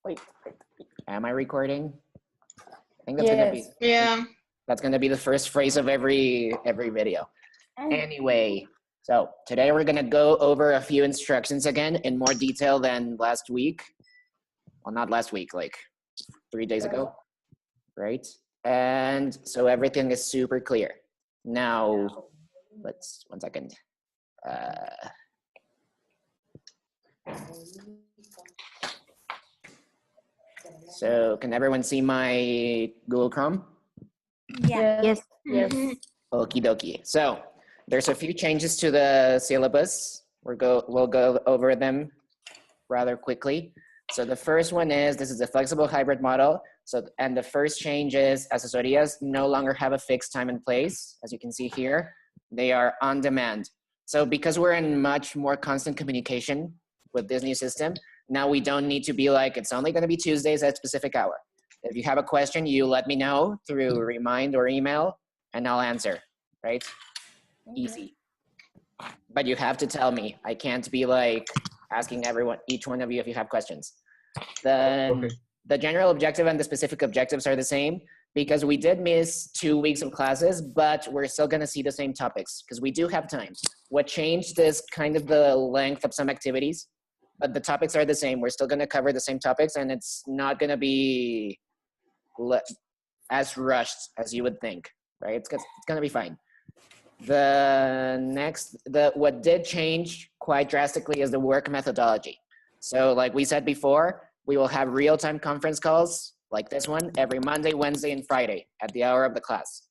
Wait. Am I recording? I think that's gonna be the first phrase of every video. Anyway, so today we're gonna go over a few instructions again in more detail than last week. Well, not last week, like 3 days ago, right? And so everything is super clear. Now, let's, 1 second. So can everyone see my Google Chrome? Yeah. Yes. Yes. Okie dokie. So there's a few changes to the syllabus. We'll go over them rather quickly. So the first one is, this is a flexible hybrid model. So, and the first change is asesorías no longer have a fixed time and place. As you can see here, they are on demand. So because we're in much more constant communication with this new system, now we don't need to be like, it's only gonna be Tuesdays at a specific hour. If you have a question, you let me know through Remind or email and I'll answer, right? Easy. But you have to tell me. I can't be like asking everyone, each one of you if you have questions. Then the general objective and the specific objectives are the same because we did miss 2 weeks of classes, but we're still gonna see the same topics because we do have time. What changed is kind of the length of some activities, but the topics are the same. We're still gonna cover the same topics and it's not gonna be as rushed as you would think, right? It's gonna be fine. What did change quite drastically is the work methodology. So like we said before, we will have real-time conference calls like this one every Monday, Wednesday, and Friday at the hour of the class.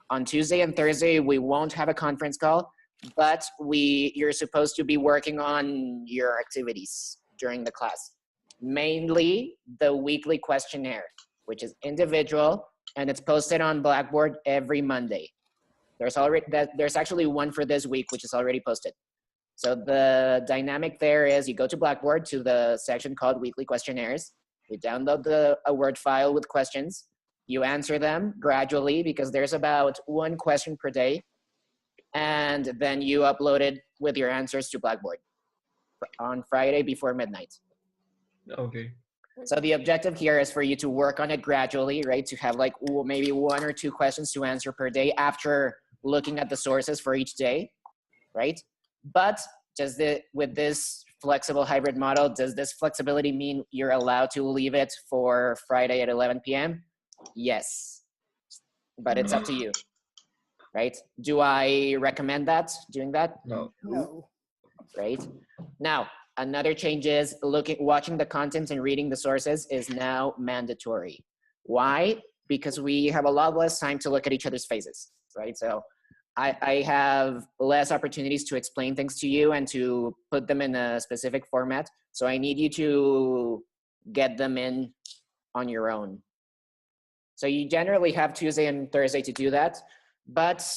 On Tuesday and Thursday, we won't have a conference call, but you're supposed to be working on your activities during the class. Mainly the weekly questionnaire, which is individual, and it's posted on Blackboard every Monday. There's actually one for this week, which is already posted. So the dynamic there is you go to Blackboard to the section called Weekly Questionnaires. You download a Word file with questions. You answer them gradually because there's about 1 question per day. And then you upload it with your answers to Blackboard on Friday before midnight. Okay. So the objective here is for you to work on it gradually, right? To have like maybe 1 or 2 questions to answer per day after looking at the sources for each day, right? But with this flexible hybrid model, does this flexibility mean you're allowed to leave it for Friday at 11 p.m.? Yes, but it's up to you, right? Do I recommend doing that? No. No. Right? Now, another change is watching the content and reading the sources is now mandatory. Why? Because we have a lot less time to look at each other's faces, right? So I have less opportunities to explain things to you and to put them in a specific format. So I need you to get them in on your own. So you generally have Tuesday and Thursday to do that, but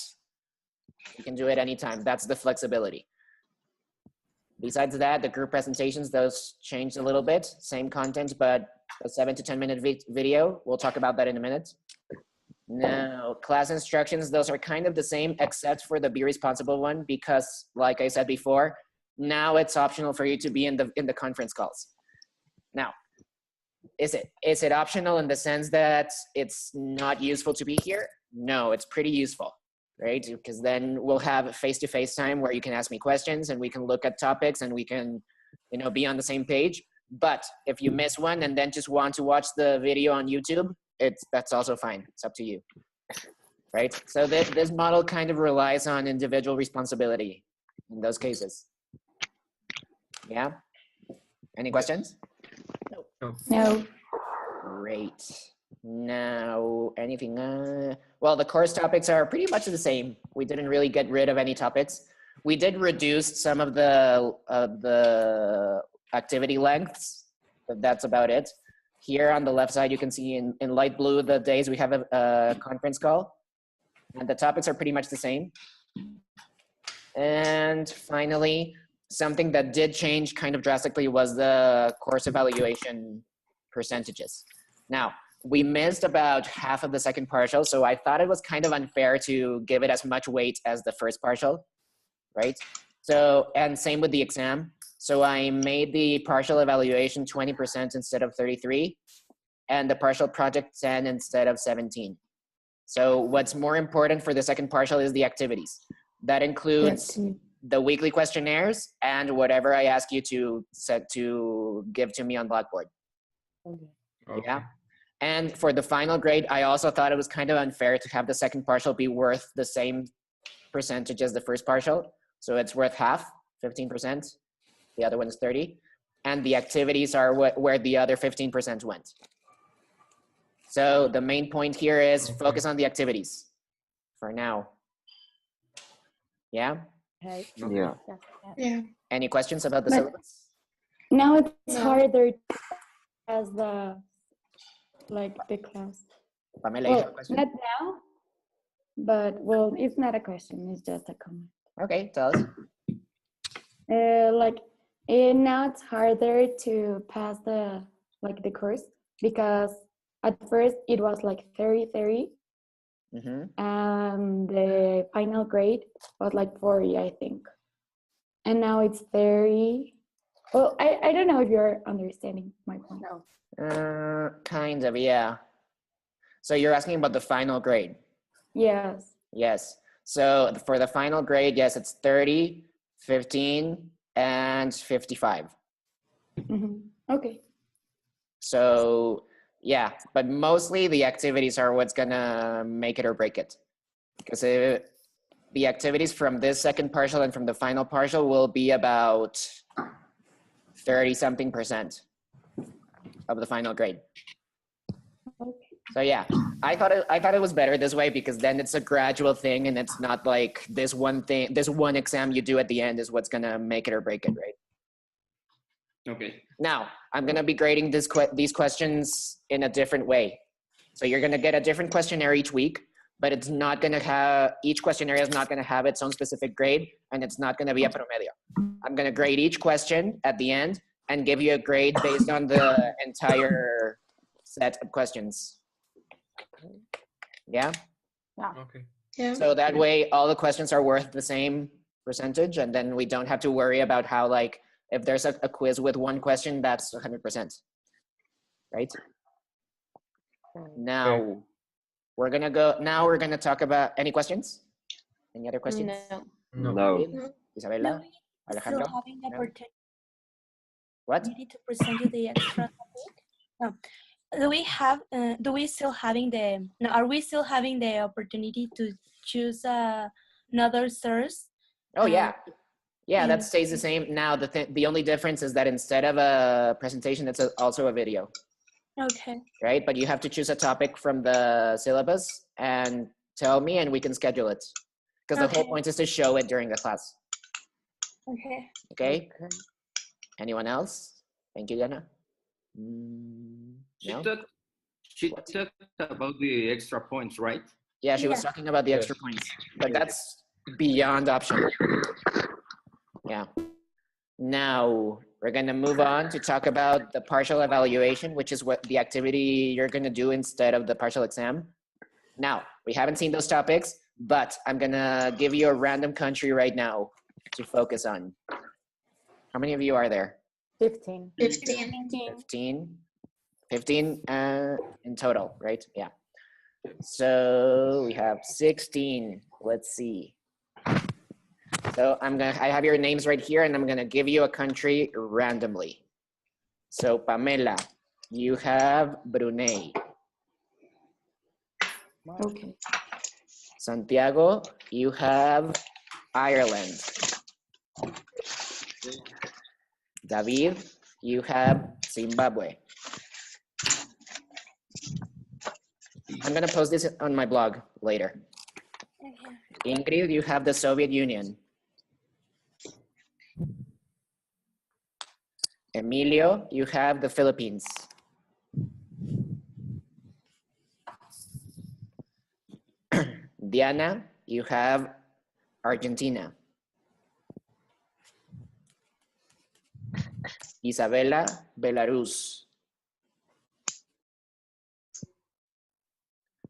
you can do it anytime. That's the flexibility. Besides that, the group presentations, those changed a little bit. Same content, but a 7 to 10 minute video. We'll talk about that in a minute. Now, class instructions, those are kind of the same except for the be responsible one because like I said before, now it's optional for you to be in the conference calls. Now, is it optional in the sense that it's not useful to be here? No, it's pretty useful, right? Because then we'll have face-to-face time where you can ask me questions and we can look at topics and we can, be on the same page. But if you miss one and then just want to watch the video on YouTube, that's also fine. It's up to you, right? So this model kind of relies on individual responsibility in those cases. Yeah? Any questions? No. Great. Now, anything? Well, the course topics are pretty much the same. We didn't really get rid of any topics. We did reduce some of the activity lengths, but that's about it. Here on the left side, you can see in light blue the days we have a conference call, and the topics are pretty much the same. And finally, something that did change kind of drastically was the course evaluation percentages. Now, we missed about half of the second partial, so I thought it was kind of unfair to give it as much weight as the first partial, right? So, and same with the exam. So I made the partial evaluation 20% instead of 33, and the partial project 10 instead of 17. So what's more important for the second partial is the activities. That includes the weekly questionnaires and whatever I ask you to give to me on Blackboard. Okay. Yeah. And for the final grade, I also thought it was kind of unfair to have the second partial be worth the same percentage as the first partial. So it's worth half, 15%. The other one is 30. And the activities are where the other 15% went. So the main point here is focus on the activities for now. Yeah? Yeah. Yeah. Any questions about the syllabus? Now it's harder as the class. Pamela, you have a Well, question? not now, but well, it's not a question. It's just a comment. Okay, tell us. Now it's harder to pass the course because at first it was like 30, and the final grade was like 40, I think. And now it's 30. Well, I don't know if you're understanding my point. No. Kind of, yeah. So you're asking about the final grade? Yes. Yes. So for the final grade, yes, it's 30, 15, and 55. Okay. So yeah, but mostly the activities are what's gonna make it or break it. Because the activities from this second partial and from the final partial will be about 30-something% of the final grade. Okay. So yeah, I thought it was better this way because then it's a gradual thing and it's not like this one exam you do at the end is what's gonna make it or break it, right? Okay. Now, I'm gonna be grading these questions in a different way. So you're gonna get a different questionnaire each week, but it's not gonna have, each questionnaire is not gonna have its own specific grade and it's not gonna be a promedio. I'm gonna grade each question at the end and give you a grade based on the entire set of questions. Yeah? Okay. Yeah. So that way all the questions are worth the same percentage and then we don't have to worry about how like, if there's a quiz with one question, that's 100%, right? Now, we're gonna talk about, any questions? Any other questions? No. David? Isabella? Alejandro? Still having the No? opportunity What? to present you the extra topic? No. Are we still having are we still having the opportunity to choose another source? Oh yeah. Yeah, that and- stays the same. Now, the only difference is that instead of a presentation, it's also a video, Okay. right? But you have to choose a topic from the syllabus and tell me and we can schedule it. Because the whole point is to show it during the class. Okay. Okay? Anyone else? Thank you, Diana. No? She talked about the extra points, right? Yeah, she was talking about the extra points, but that's beyond optional. Yeah. Now we're gonna move on to talk about the partial evaluation, which is what the activity you're gonna do instead of the partial exam. Now, we haven't seen those topics, but I'm gonna give you a random country right now to focus on. How many of you are there? 15. 15 in total, right? Yeah. So we have 16. Let's see. So I have your names right here and I'm gonna give you a country randomly. So Pamela, you have Brunei. Okay. Santiago, you have Ireland. David, you have Zimbabwe. I'm gonna post this on my blog later. Ingrid, you have the Soviet Union. Emilio, you have the Philippines. Diana, you have Argentina. Isabella, Belarus.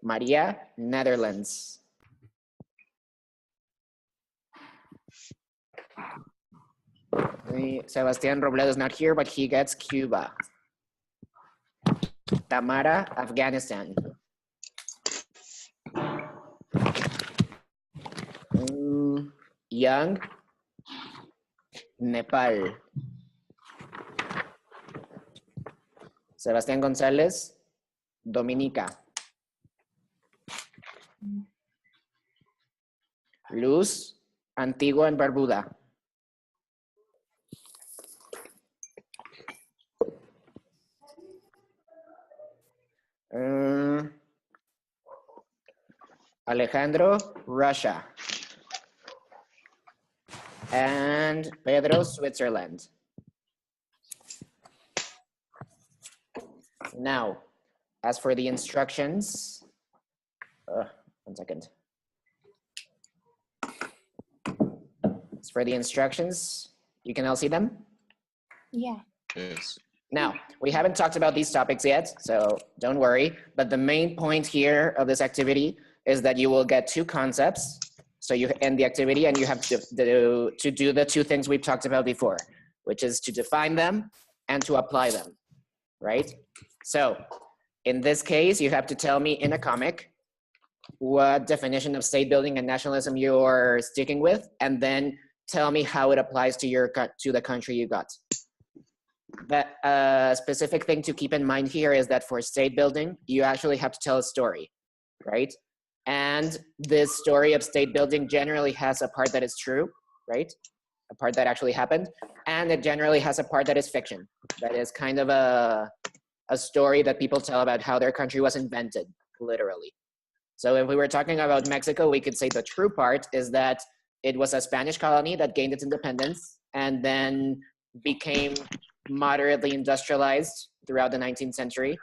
Maria, Netherlands. Sebastián Robledo is not here, but he gets Cuba. Tamara, Afghanistan. Young, Nepal. Sebastián González, Dominica. Luz, Antigua and Barbuda. Alejandro, Russia. And Pedro, Switzerland. Now, as for the instructions, 1 second. As for the instructions, you can all see them? Yeah. Yes. Now, we haven't talked about these topics yet, so don't worry. But the main point here of this activity is that you will get 2 concepts. So you end the activity and you have to do the 2 things we've talked about before, which is to define them and to apply them, right? So in this case, you have to tell me in a comic what definition of state building and nationalism you're sticking with, and then tell me how it applies to the country you got. That specific thing to keep in mind here is that for state building, you actually have to tell a story, right? And this story of state building generally has a part that is true, right? A part that actually happened. And it generally has a part that is fiction. That is kind of a story that people tell about how their country was invented, literally. So if we were talking about Mexico, we could say the true part is that it was a Spanish colony that gained its independence and then became moderately industrialized throughout the 19th century,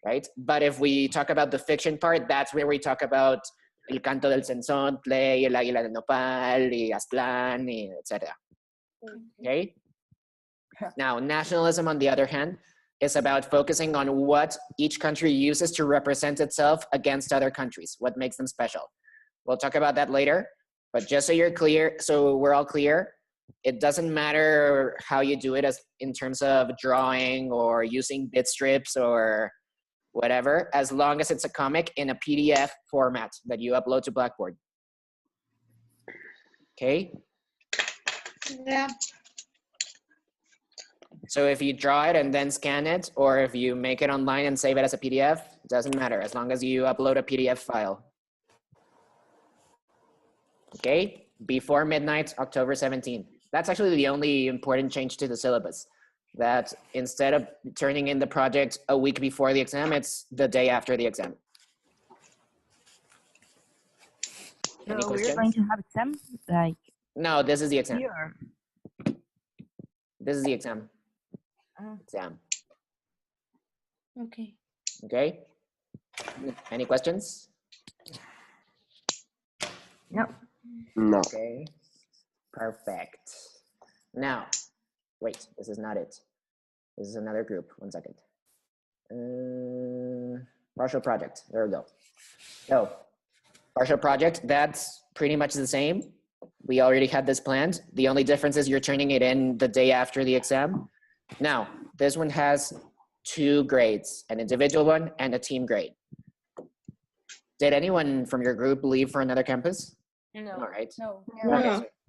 right? But if we talk about the fiction part, that's where we talk about El Canto del Cenzontle, El Águila de Nopal, y Aztlán, etc. Okay? Now, nationalism, on the other hand, is about focusing on what each country uses to represent itself against other countries, what makes them special. We'll talk about that later, but just so you're clear, so we're all clear, it doesn't matter how you do it as in terms of drawing or using bit strips or whatever, as long as it's a comic in a PDF format that you upload to Blackboard. Okay? Yeah. So if you draw it and then scan it, or if you make it online and save it as a PDF, it doesn't matter as long as you upload a PDF file. Okay? Before midnight, October 17th. That's actually the only important change to the syllabus. That instead of turning in the project a week before the exam, it's the day after the exam. Any So we're questions? going to have exam like No, this is the exam. here. This is the exam. Exam. Okay. Okay? Any questions? No. No. Okay. Perfect. Now, wait, this is not it. This is another group. 1 second. Partial project. There we go. So, partial project, that's pretty much the same. We already had this planned. The only difference is you're turning it in the day after the exam. Now, this one has 2 grades, an individual one and a team grade. Did anyone from your group leave for another campus? No. All right. No.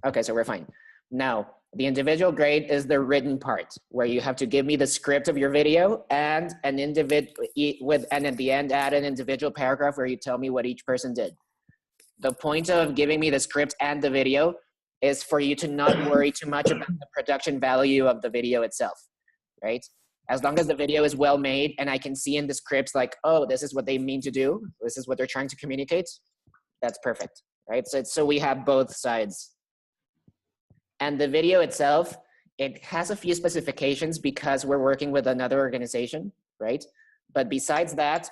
Okay, so we're fine. Now, the individual grade is the written part where you have to give me the script of your video and an and at the end add an individual paragraph where you tell me what each person did. The point of giving me the script and the video is for you to not worry too much about the production value of the video itself, right? As long as the video is well made and I can see in the scripts like, oh, this is what they mean to do, this is what they're trying to communicate, that's perfect, right? So we have both sides. And the video itself, it has a few specifications because we're working with another organization, right? But besides that,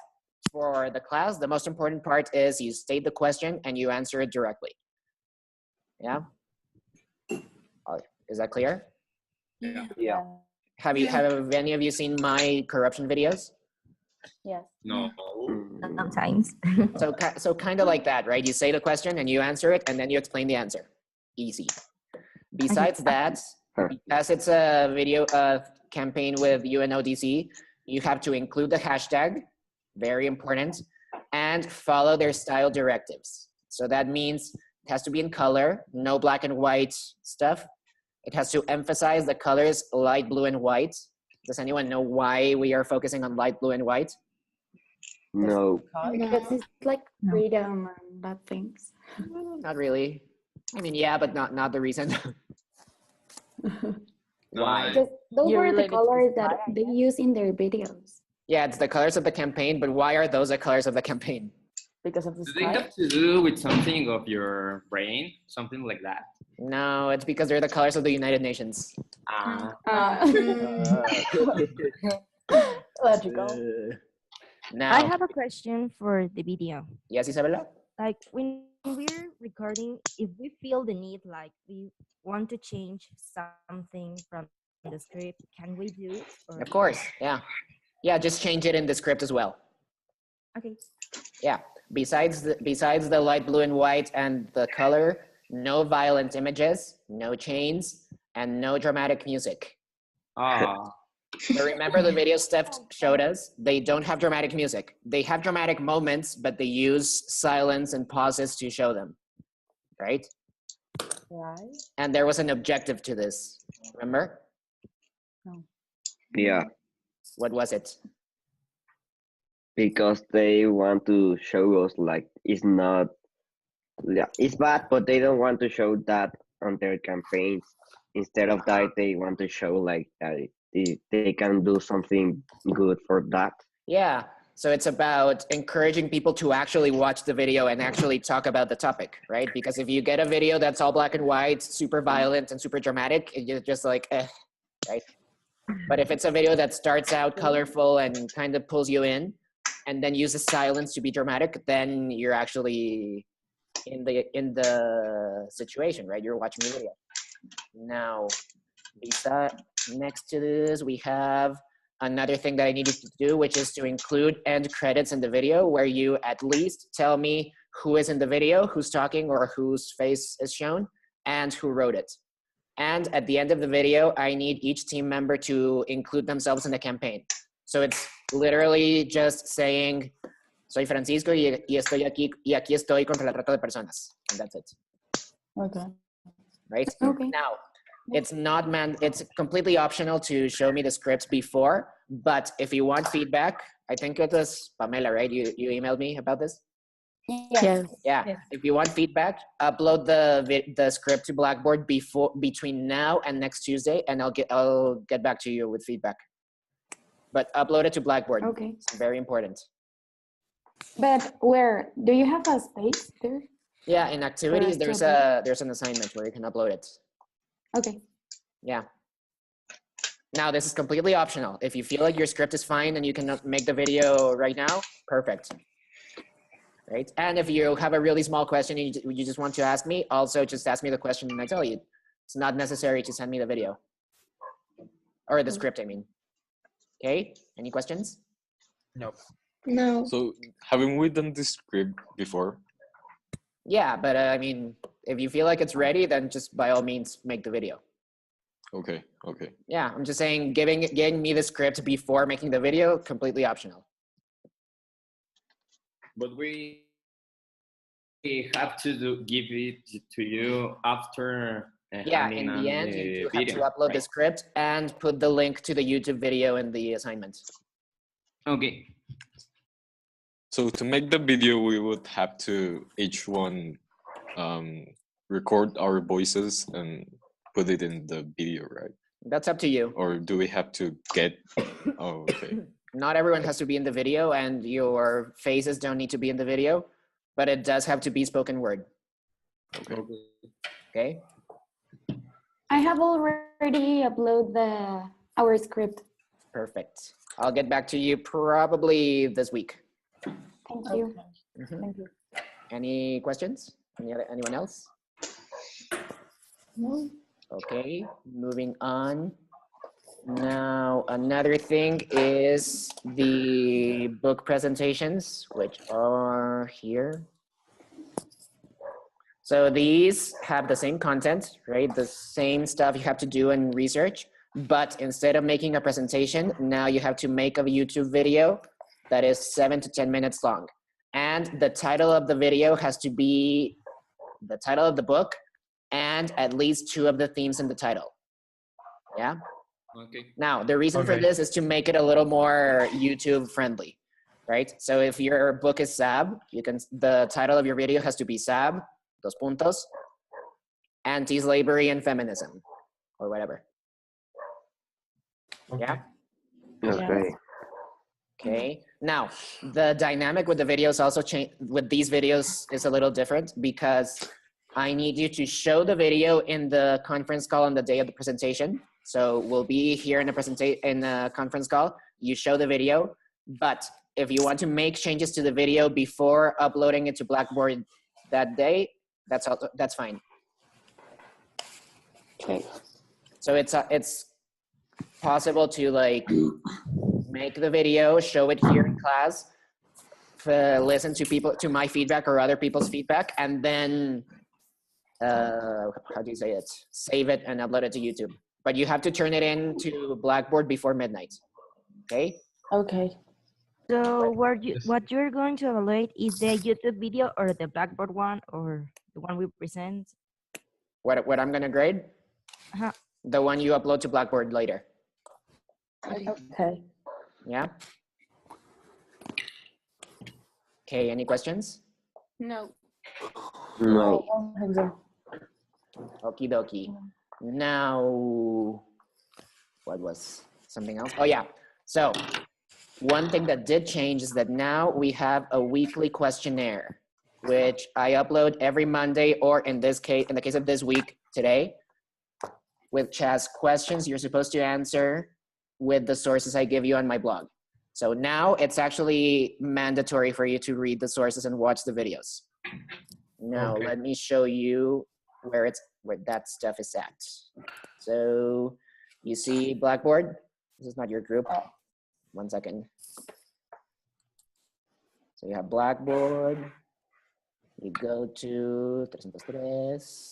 for the class, the most important part is you state the question and you answer it directly. Yeah? Is that clear? Yeah. Have any of you seen my corruption videos? Yes. No. Sometimes. So kind of like that, right? You say the question and you answer it and then you explain the answer. Easy. Besides that, As it's a video campaign with UNODC, you have to include the hashtag, very important, and follow their style directives. So that means it has to be in color, no black and white stuff. It has to emphasize the colors light blue and white. Does anyone know why we are focusing on light blue and white? No. Because it's like No. freedom and that things. Not really. I mean, yeah, but not the reason. Why? Because those You're were the related to colors that style, I they use in their videos. Yeah, it's the colors of the campaign, but why are those the colors of the campaign? Because of the Do they sky. have to do with something of your brain? Something like that? No, it's because they're the colors of the United Nations. Logical. Now, I have a question for the video. yes, Isabella? Like when we're recording, if we feel the need, like we want to change something from the script, can we do it? Or... Of course, yeah. Yeah, just change it in the script as well. Okay. Yeah, besides the light blue and white and the color, no violent images, no chains, and no dramatic music. Ah, So remember the video Steph showed us? They don't have dramatic music. They have dramatic moments, but they use silence and pauses to show them, right? Right. And there was an objective to this, remember? Yeah, What was it? because they want to show us like it's not, yeah, it's bad, but they don't want to show that on their campaigns. Instead of that, they want to show like that they can do something good for that. Yeah, so it's about encouraging people to actually watch the video and actually talk about the topic, right? Because if you get a video that's all black and white, super violent and super dramatic, you're just like, right? But if it's a video that starts out colorful and kind of pulls you in, and then uses silence to be dramatic, then you're actually in the situation, right? You're watching the video. Now, next to this, we have another thing that I needed to do, which is to include end credits in the video, where you at least tell me who is in the video, who's talking, or whose face is shown, and who wrote it. And at the end of the video, I need each team member to include themselves in the campaign. So it's literally just saying, soy Francisco y estoy aquí, y aquí estoy contra la trata de personas. And that's it. Okay. Right? Okay. Now, it's completely optional to show me the scripts before, but if you want feedback, I think it was Pamela, right? You emailed me about this? Yes. Yeah, Yes. if you want feedback, upload the script to Blackboard between now and next Tuesday, and I'll get back to you with feedback. But upload it to Blackboard. Okay. It's very important. But where? Do you have a space there? Yeah, in activities, to there's an assignment where you can upload it. Okay. Yeah. Now, this is completely optional. If you feel like your script is fine and you can make the video right now, perfect. Right? And if you have a really small question and you just want to ask me, also just ask me the question and I tell you. It's not necessary to send me the video. Or the script, I mean. Okay, any questions? Nope. No. So haven't we done this script before? Yeah, but I mean, if you feel like it's ready, then just by all means make the video. Okay, okay. Yeah, I'm just saying getting me the script before making the video, completely optional. but we have to give it to you after. Yeah, in the end, you have to upload the script and put the link to the YouTube video in the assignment. Okay. So to make the video, we would have to each one record our voices and put it in the video, right? That's up to you. Or do we have to get? Oh, okay. Not everyone has to be in the video, and your faces don't need to be in the video, but it does have to be spoken word. Okay. Okay. I have already uploaded our script. Perfect. I'll get back to you probably this week. Thank you. Mhm. Thank you. Any questions? Anyone else? No. Okay, moving on. Now, another thing is the book presentations, which are here. So these have the same content, right? The same stuff you have to do in research, but instead of making a presentation, now you have to make a YouTube video that is 7 to 10 minutes long. And the title of the video has to be the title of the book and at least 2 of the themes in the title. Yeah? Okay. Now, the reason for Okay. this is to make it a little more YouTube friendly, right? So if your book is SAB, the title of your video has to be SAB, dos puntos, anti-slavery and feminism, or whatever. Yeah? Okay. Okay. Now, the dynamic with the videos also change with these videos is a little different because I need you to show the video in the conference call on the day of the presentation. So we'll be here in a conference call. You show the video, but if you want to make changes to the video before uploading it to Blackboard that day, that's fine. Okay. So it's possible to like make the video, show it here in class, listen to my feedback or other people's feedback, and then how do you say it? Save it and upload it to YouTube. But you have to turn it into Blackboard before midnight. Okay? Okay. So what you're going to evaluate is the YouTube video or the Blackboard one or the one we present? What I'm gonna grade? Uh-huh. The one you upload to Blackboard later. Okay. Yeah? Okay, any questions? No. No. Okie dokie. Now, what was something else? Oh yeah, so one thing that did change is that now we have a weekly questionnaire, which I upload every Monday, or in this case, in the case of this week, today, which has questions you're supposed to answer with the sources I give you on my blog. So now it's actually mandatory for you to read the sources and watch the videos. Now, Okay. let me show you where that stuff is at. So you see Blackboard? This is not your group. 1 second. So you have Blackboard. You go to 303.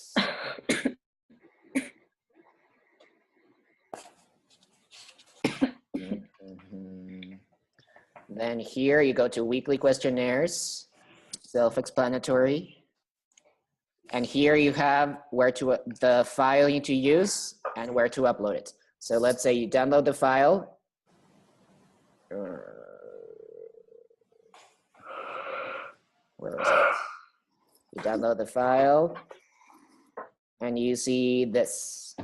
Then here you go to weekly questionnaires, self-explanatory. And here you have the file you need to use and where to upload it. So let's say you download the file. Where is it? You download the file and you see this.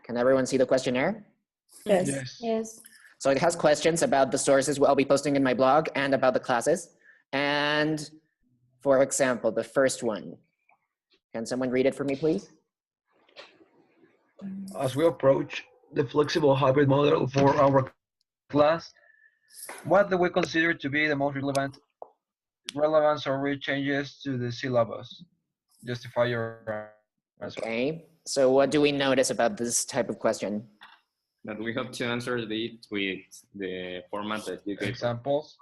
Can everyone see the questionnaire? Yes. Yes. Yes. So it has questions about the sources I'll be posting in my blog and about the classes. And for example, the first one. Can someone read it for me, please? As we approach the flexible hybrid model for our class, what do we consider to be the most relevant or real changes to the syllabus? Justify your answer. Okay, so what do we notice about this type of question? That we have to answer it with the format that you gave. Examples?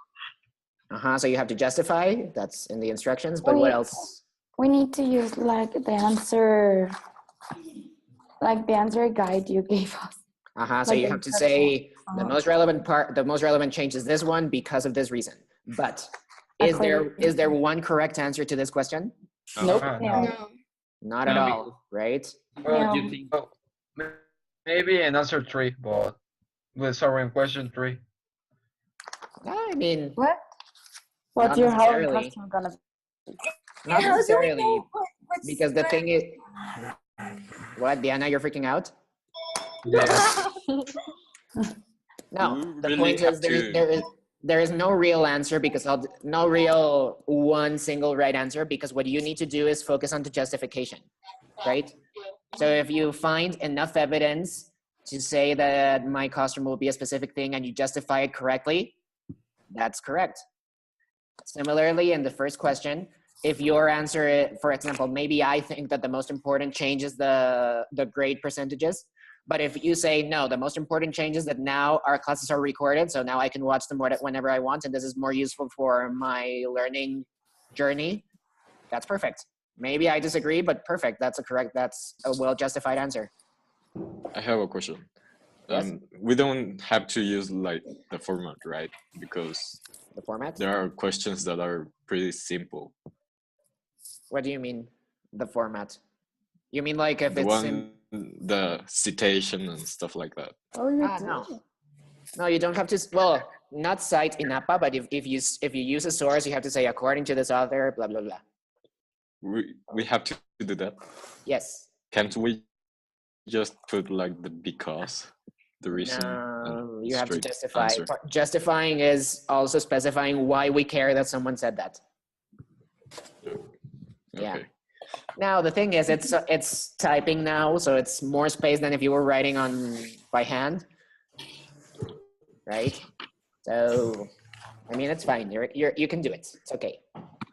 So you have to justify, that's in the instructions, but what else? We need to use like the answer guide you gave us. So Like you the have to say the Uh-huh. most relevant change is this one because of this reason. But is there one correct answer to this question? Nope. Ah, No. No. Not at No, all, right? Well, No. You think well, maybe an answer 3, but sorry, in question 3. I mean, What? Not What's your Halloween necessarily. costume gonna be? not How do we necessarily, know what's because the thing is, what, Diana, you're freaking out? Yes. No, You the really point have is to- there is no real answer because no real one single right answer, because what you need to do is focus on the justification, right? So if you find enough evidence to say that my costume will be a specific thing and you justify it correctly, that's correct. Similarly, in the first question, if your answer, for example, maybe I think that the most important change is the grade percentages, but if you say, no, the most important change is that now our classes are recorded, so now I can watch them whenever I want, and this is more useful for my learning journey, that's perfect. Maybe I disagree, but perfect. That's a well-justified answer. I have a question. Yes. We don't have to use like the format, right? Because The format? there are questions that are pretty simple. What do you mean, the format? You mean like if The it's one, the citation and stuff like that. Oh, you do? no. No, you don't have to, well, not cite INAPA, but if you use a source, you have to say according to this author, blah, blah, blah. We have to do that. Yes. Can't we just put like the because, the reason? No, and you have to straight justify. answer? Justifying is also specifying why we care that someone said that. Yeah. Okay. Now the thing is, it's typing now, so it's more space than if you were writing by hand, right? So, I mean, it's fine. You can do it. It's okay.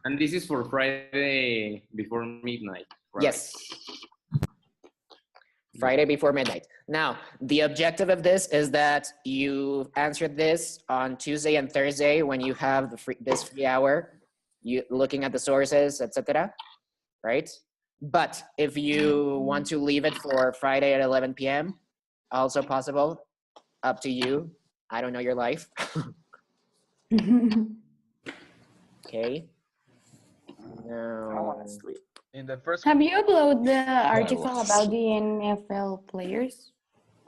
And this is for Friday before midnight, right? Yes. Friday before midnight. Now, the objective of this is that you answered this on Tuesday and Thursday when you have this free hour, you looking at the sources, etc. Right? But if you want to leave it for Friday at 11 p.m., also possible. Up to you. I don't know your life. Okay. No. In the first Have you uploaded the I article was- about the NFL players?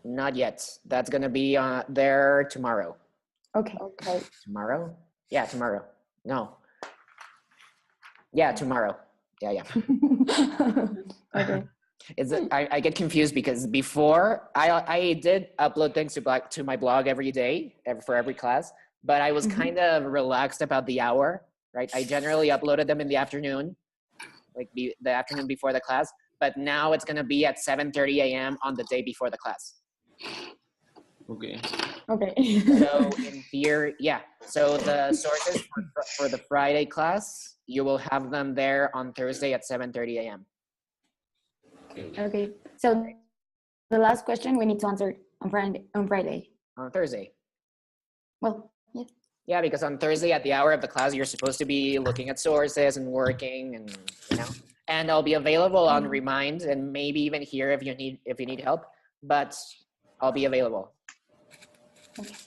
Not yet. That's gonna be there tomorrow. Okay. Tomorrow? Yeah, tomorrow. No. Yeah, tomorrow. Yeah. Okay. I get confused because before I did upload things to my blog every day for every class, but I was kind of relaxed about the hour, right? I generally uploaded them in the afternoon, like the afternoon before the class, but now it's gonna be at 7:30 a.m. on the day before the class. Okay. Okay. So in theory, yeah. So the sources for the Friday class, you will have them there on Thursday at 7:30 a.m. Okay. So the last question we need to answer on Friday. On Thursday. Well, yes. Yeah, because on Thursday at the hour of the class, you're supposed to be looking at sources and working, and and I'll be available on Remind and maybe even here if you need help. But I'll be available.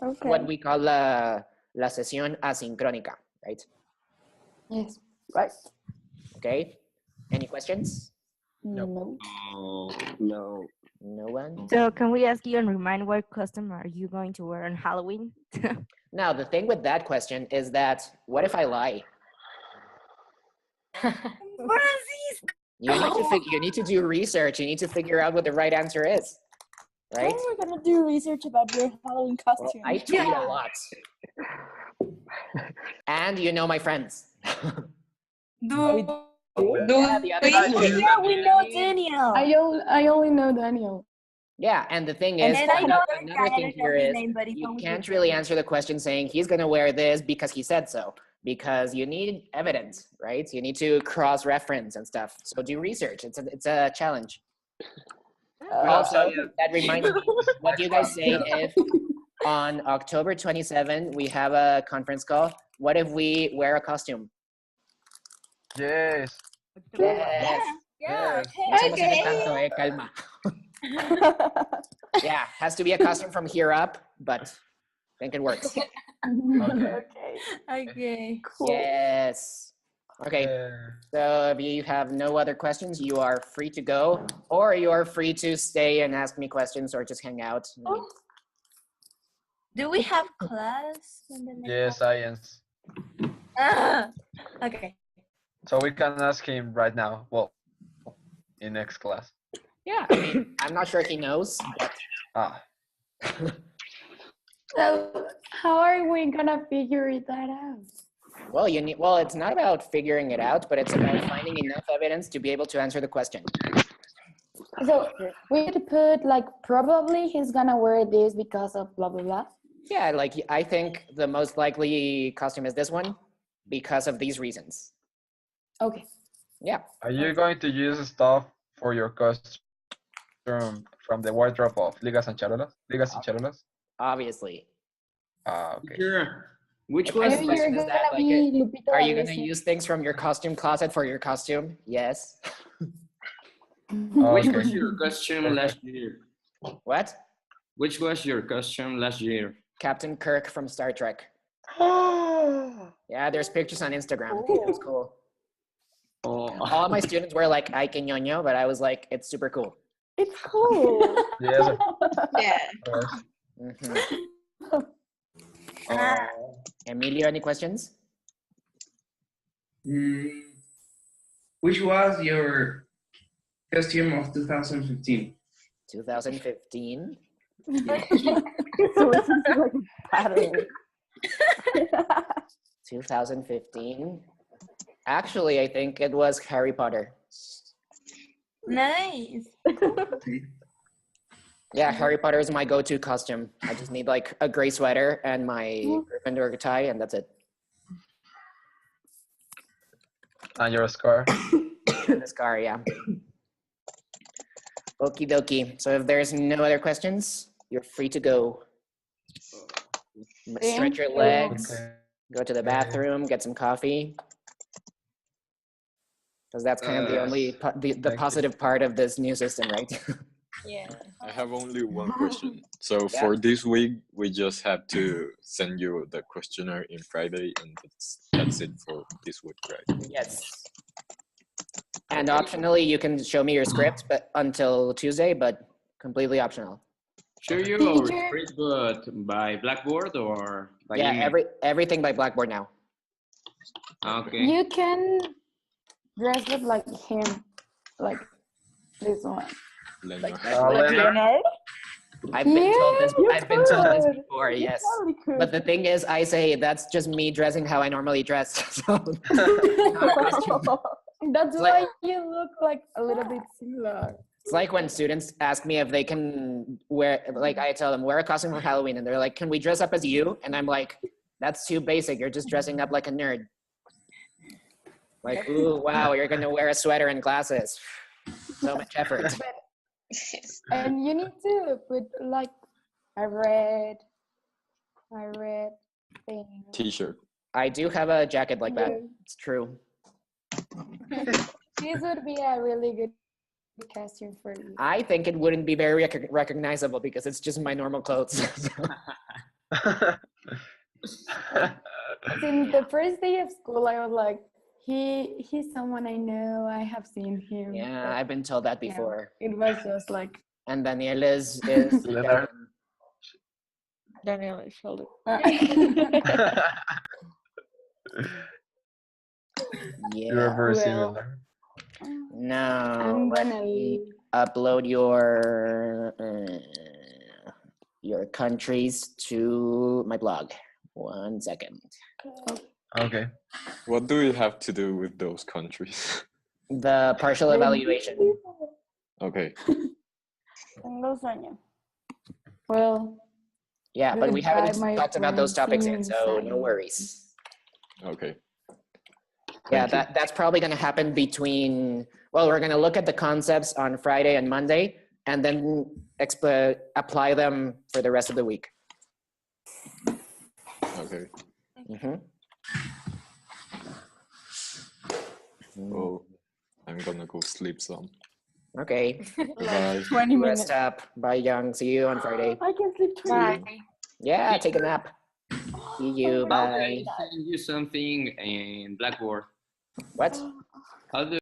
Okay. What we call la sesión asincrónica, right? Yes. Right. Okay. Any questions? No. No. No one. So can we ask you and remind what costume are you going to wear on Halloween? Now the thing with that question is that what if I lie? You need to do research. You need to figure out what the right answer is, right? How are we gonna do research about your Halloween Well, costume? I tweet a lot, and you know my friends. Yeah, the other day. Yeah, we know Daniel. I only know Daniel. Yeah, and the thing And is, then I know another thing here is you can't really answer the question saying he's going to wear this because he said so, because you need evidence, right? You need to cross-reference and stuff. So do research. It's a challenge. Also, that reminds me, what do you guys say if on October 27 we have a conference call? What if we wear a costume? Yes. Yes. Yeah. No se emocionen tanto, calma. Yeah, has to be a costume from here up, but I think it works. Okay. Okay. Cool. Yes. Okay, Uh, so if you have no other questions, you are free to go, or you are free to stay and ask me questions or just hang out. Do we have class? In the next yes, science. Okay. So we can ask him right now. Well, in next class. Yeah, I mean, I'm not sure he knows, but Ah. So how are we gonna figure that out? well, it's not about figuring it out, but it's about finding enough evidence to be able to answer the question. So we could put like probably he's gonna wear this because of blah blah blah. Yeah, like I think the most likely costume is this one because of these reasons. Okay. Yeah. Are you going to use stuff for your costume from the wardrobe of Ligas and Charolas? Ligas y Charolas? Obviously. Ah, okay. Sure. Which The was first Maybe question you're is gonna that, like, be Lupita are you gonna D'Alessio. use things from your costume closet for your costume? Yes. which Okay. was your costume last year? What? Which was your costume last year? Captain Kirk from Star Trek. Oh, Yeah, there's pictures on Instagram. It was cool. Oh, All of my students were like, ay, que ñoño, but I was like, it's super cool. It's cool. yes, of Yeah. course. Mhm. oh. Emilio, any questions? Which was your costume of 2015? 2015. So it seems like a pattern. 2015. Actually, I think it was Harry Potter. Nice. Yeah, Harry Potter is my go-to costume. I just need like a gray sweater and my Gryffindor tie, and that's it. And your scar. And the scar, yeah. Okie dokie. So if there's no other questions, you're free to go. Stretch your legs, Okay. go to the bathroom, get some coffee. Because that's kind of the only the Thank you. positive part of this new system, right? Yeah. I have only one question. So Yeah. for this week, we just have to send you the questionnaire in Friday, and that's it for this week, right? Yes. And optionally, you can show me your script, but until Tuesday, but completely optional. Show you Teacher. our script, but by Blackboard or by Yeah, email? everything by Blackboard now. Okay. You can dress up like him, like this one. Leonard. Like Leonard. Leonard? I've been told this. you I've been told this could. before. You Yes. totally could. But the thing is, I say that's just me dressing how I normally dress. So That's It's why like- you look like a little bit similar. it's like when students ask me if they can wear, like I tell them, wear a costume for Halloween, and they're like, "Can we dress up as you?" And I'm like, "That's too basic. You're just dressing up like a nerd." Like, ooh, wow, you're gonna wear a sweater and glasses. So much effort. And you need to put like a red thing. T-shirt. I do have a jacket like that. It's true. This would be a really good costume for you. I think it wouldn't be very recognizable because it's just my normal clothes. Since the first day of school, I was like, he's someone I know. I have seen him. Yeah, But I've been told that yeah, before. it was just like And Daniel is Leonard. Daniel is shoulder. You're yeah. very Well, similar. No. I'm let gonna me leave. upload your countries to my blog. 1 second. Okay. What do we have to do with those countries? The partial evaluation. Okay. Tengo sueño. Well, Yeah, but we haven't goodbye, my talked about those friends. topics See yet, you so no inside. worries. Okay. Yeah, Thank you. that's probably going to happen between, well, we're going to look at the concepts on Friday and Monday, and then apply them for the rest of the week. Okay. Mhm. Well, I'm gonna go sleep some. Okay. Bye. 20 minutes. Rest up. Bye, Young. See you on Friday. I can sleep 20 Bye. minutes. Yeah, take a nap. See you. How do Bye. I send you something in Blackboard? What? How do